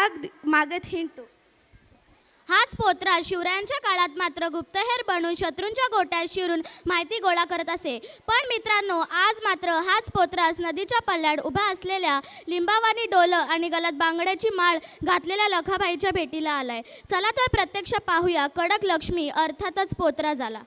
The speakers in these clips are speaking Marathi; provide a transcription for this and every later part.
मागत हिंडतो. हाच पोत्रा शिवरायांच्या काळात मात्र गुप्तहेर बनून शत्रूंच्या गोट्यात शिरून माहिती गोळा करत असे. पण मित्रांनो, आज मात्र हाच पोत्रास नदीच्या पल्ल्याड उभा असलेल्या लिंबावानी डोलं आणि गलात बांगड्याची माळ घातलेल्या लखाबाईच्या भेटीला आलाय. चला तर प्रत्यक्ष पाहूया कडक लक्ष्मी अर्थातच पोत्रा झाला.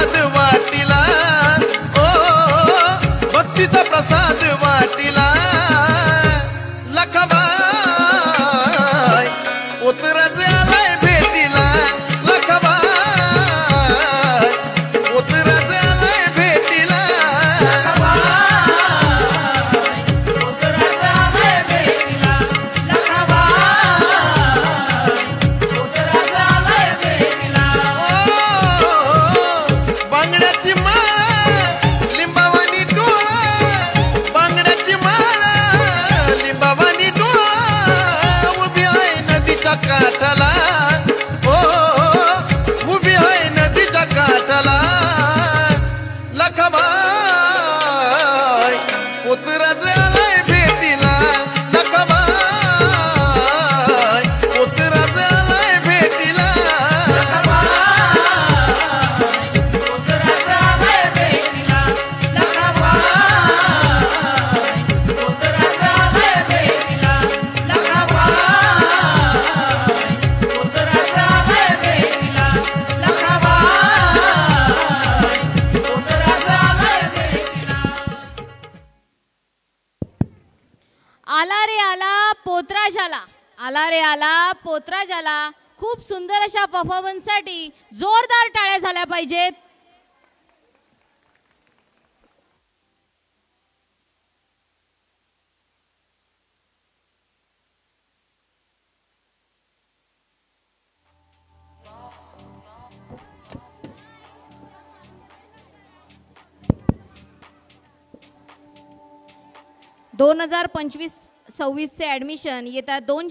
प्रसाद वाटिला ओ भक्तीचा प्रसाद वाटिला लखबाई उतरज आलाय भेटीला लखबाई उतरज आलाय भेटीला बांगड्याची माळ लिंबावानी डोळा बांगड्याची माळ लिंबावानी डोळा उभी आहे नदीच्या काठाला ओ उभी आहे नदीच्या काठाला लखबाई उतरज आलाय भेटीला लखबाई उतरज आलाय भेटीला आला रे आला पोत्रा झाला आला रे आला पोत्रा झाला खूप सुंदर अशा परफॉर्मन्ससाठी जोरदार टाळ्या झाल्या पाहिजेत. $2025-26 चे ॲडमिशन येत्या 2